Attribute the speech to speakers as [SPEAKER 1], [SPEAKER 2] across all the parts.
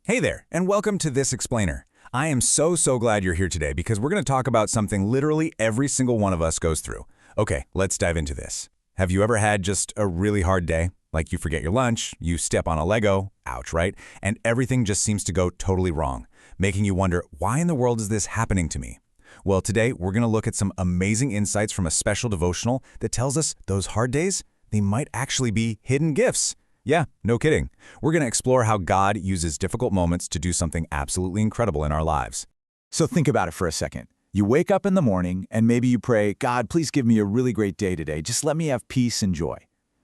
[SPEAKER 1] Hey there, and welcome to This Explainer. I am so glad you're here today because we're going to talk about something literally every single one of us goes through. Okay, let's dive into this. Have you ever had just a really hard day? Like you forget your lunch, you step on a Lego, ouch, right? And everything just seems to go totally wrong, making you wonder, why in the world is this happening to me? Well, today we're going to look at some amazing insights from a special devotional that tells us those hard days, they might actually be hidden gifts. Yeah, no kidding. We're going to explore how God uses difficult moments to do something absolutely incredible in our lives.
[SPEAKER 2] So think about it for a second. You wake up in the morning and maybe you pray, God, please give me a really great day today. Just let me have peace and joy.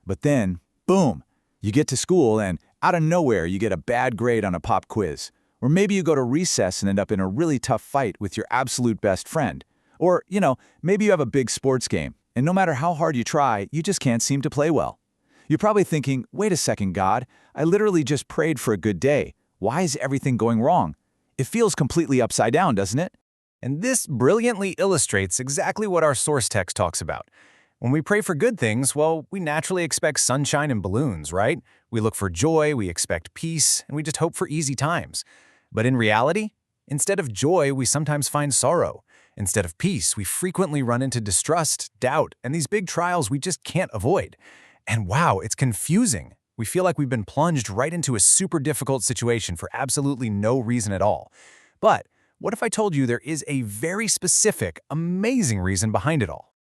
[SPEAKER 2] But then, boom, you get to school and out of nowhere you get a bad grade on a pop quiz. Or maybe you go to recess and end up in a really tough fight with your absolute best friend. Or, maybe you have a big sports game and no matter how hard you try, you just can't seem to play well. You're probably thinking, wait a second, God, I literally just prayed for a good day. Why is everything going wrong? It feels completely upside down, doesn't it?
[SPEAKER 3] And this brilliantly illustrates exactly what our source text talks about. When we pray for good things, well, we naturally expect sunshine and balloons, right? We look for joy, we expect peace, and we just hope for easy times. But in reality, instead of joy, we sometimes find sorrow. Instead of peace, we frequently run into distrust, doubt, and these big trials we just can't avoid. And wow, it's confusing. We feel like we've been plunged right into a super difficult situation for absolutely no reason at all. But what if I told you there is a very specific, amazing reason behind it all?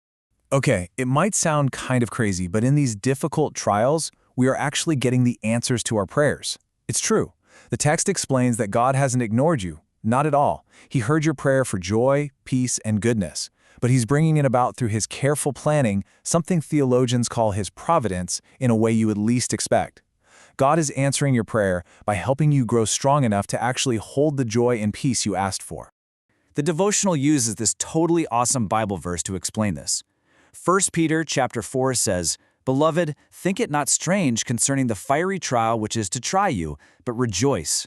[SPEAKER 2] Okay, it might sound kind of crazy, but in these difficult trials, we are actually getting the answers to our prayers. It's true. The text explains that God hasn't ignored you. Not at all. He heard your prayer for joy, peace, and goodness. But he's bringing it about through his careful planning, something theologians call his providence, in a way you would least expect. God is answering your prayer by helping you grow strong enough to actually hold the joy and peace you asked for.
[SPEAKER 4] The devotional uses this totally awesome Bible verse to explain this. 1 Peter chapter 4 says, "Beloved, think it not strange concerning the fiery trial which is to try you, but rejoice."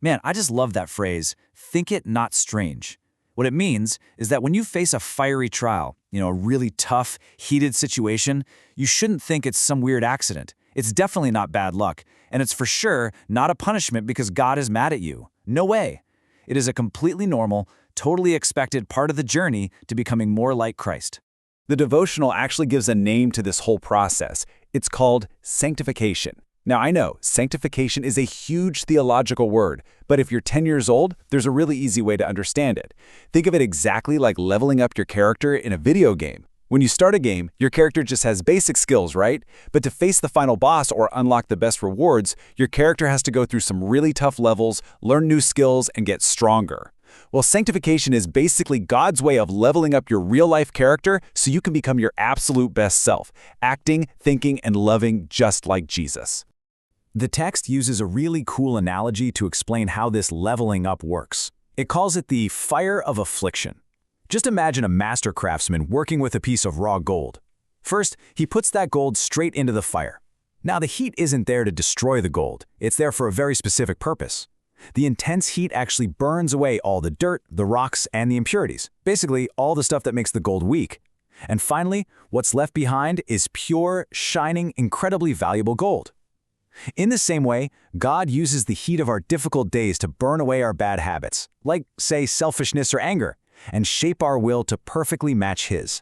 [SPEAKER 4] Man, I just love that phrase, think it not strange. What it means is that when you face a fiery trial, a really tough, heated situation, you shouldn't think it's some weird accident. It's definitely not bad luck, and it's for sure not a punishment because God is mad at you. No way. It is a completely normal, totally expected part of the journey to becoming more like Christ.
[SPEAKER 1] The devotional actually gives a name to this whole process. It's called sanctification. Now, I know sanctification is a huge theological word, but if you're 10 years old, there's a really easy way to understand it. Think of it exactly like leveling up your character in a video game. When you start a game, your character just has basic skills, right? But to face the final boss or unlock the best rewards, your character has to go through some really tough levels, learn new skills, and get stronger. Well, sanctification is basically God's way of leveling up your real-life character so you can become your absolute best self, acting, thinking, and loving just like Jesus.
[SPEAKER 4] The text uses a really cool analogy to explain how this leveling up works. It calls it the fire of affliction. Just imagine a master craftsman working with a piece of raw gold. First, he puts that gold straight into the fire. Now, the heat isn't there to destroy the gold. It's there for a very specific purpose. The intense heat actually burns away all the dirt, the rocks, and the impurities. Basically, all the stuff that makes the gold weak. And finally, what's left behind is pure, shining, incredibly valuable gold. In the same way, God uses the heat of our difficult days to burn away our bad habits, like, say, selfishness or anger, and shape our will to perfectly match His.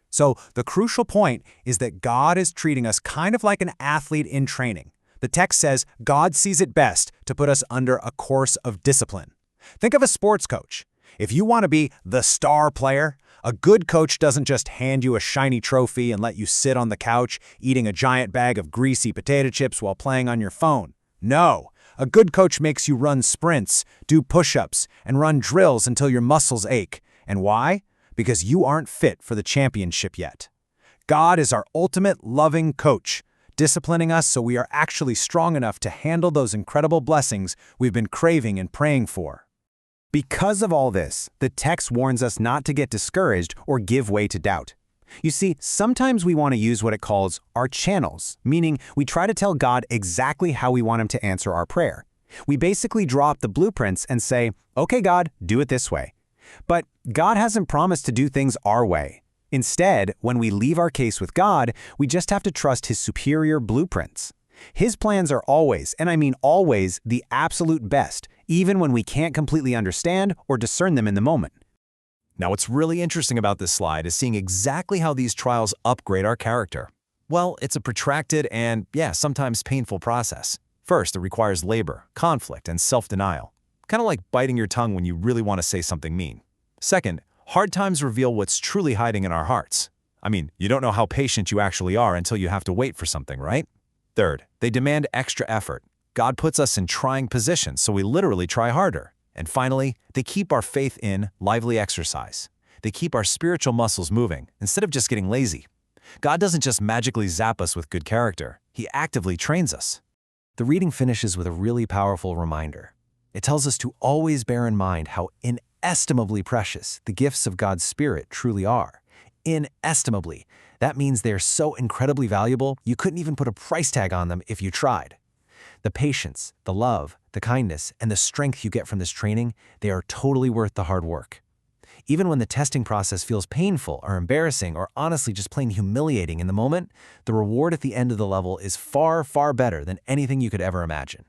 [SPEAKER 3] So the crucial point is that God is treating us kind of like an athlete in training. The text says God sees it best to put us under a course of discipline. Think of a sports coach. If you want to be the star player, a good coach doesn't just hand you a shiny trophy and let you sit on the couch eating a giant bag of greasy potato chips while playing on your phone. No, a good coach makes you run sprints, do push-ups, and run drills until your muscles ache. And why? Because you aren't fit for the championship yet. God is our ultimate loving coach, disciplining us so we are actually strong enough to handle those incredible blessings we've been craving and praying for. Because of all this, the text warns us not to get discouraged or give way to doubt. You see, sometimes we want to use what it calls our channels, meaning we try to tell God exactly how we want Him to answer our prayer. We basically draw up the blueprints and say, okay, God, do it this way. But God hasn't promised to do things our way. Instead, when we leave our case with God, we just have to trust His superior blueprints. His plans are always, and I mean always, the absolute best, even when we can't completely understand or discern them in the moment.
[SPEAKER 4] Now, what's really interesting about this slide is seeing exactly how these trials upgrade our character. Well, it's a protracted and, sometimes painful process. First, it requires labor, conflict, and self-denial. Kind of like biting your tongue when you really want to say something mean. Second, hard times reveal what's truly hiding in our hearts. I mean, you don't know how patient you actually are until you have to wait for something, right? Third, they demand extra effort. God puts us in trying positions, so we literally try harder. And finally, they keep our faith in lively exercise. They keep our spiritual muscles moving, instead of just getting lazy. God doesn't just magically zap us with good character. He actively trains us. The reading finishes with a really powerful reminder. It tells us to always bear in mind how inestimably precious the gifts of God's Spirit truly are. Inestimably. That means they're so incredibly valuable, you couldn't even put a price tag on them if you tried. The patience, the love, the kindness, and the strength you get from this training, they are totally worth the hard work. Even when the testing process feels painful or embarrassing or honestly just plain humiliating in the moment, the reward at the end of the level is far, far better than anything you could ever imagine.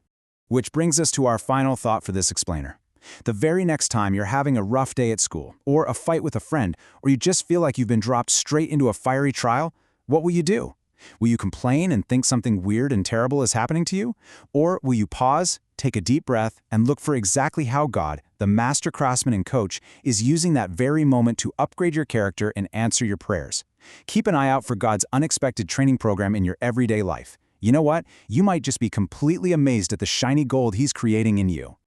[SPEAKER 1] Which brings us to our final thought for this explainer. The very next time you're having a rough day at school, or a fight with a friend, or you just feel like you've been dropped straight into a fiery trial, what will you do? Will you complain and think something weird and terrible is happening to you? Or will you pause, take a deep breath, and look for exactly how God, the master craftsman and coach, is using that very moment to upgrade your character and answer your prayers? Keep an eye out for God's unexpected training program in your everyday life. You know what? You might just be completely amazed at the shiny gold He's creating in you.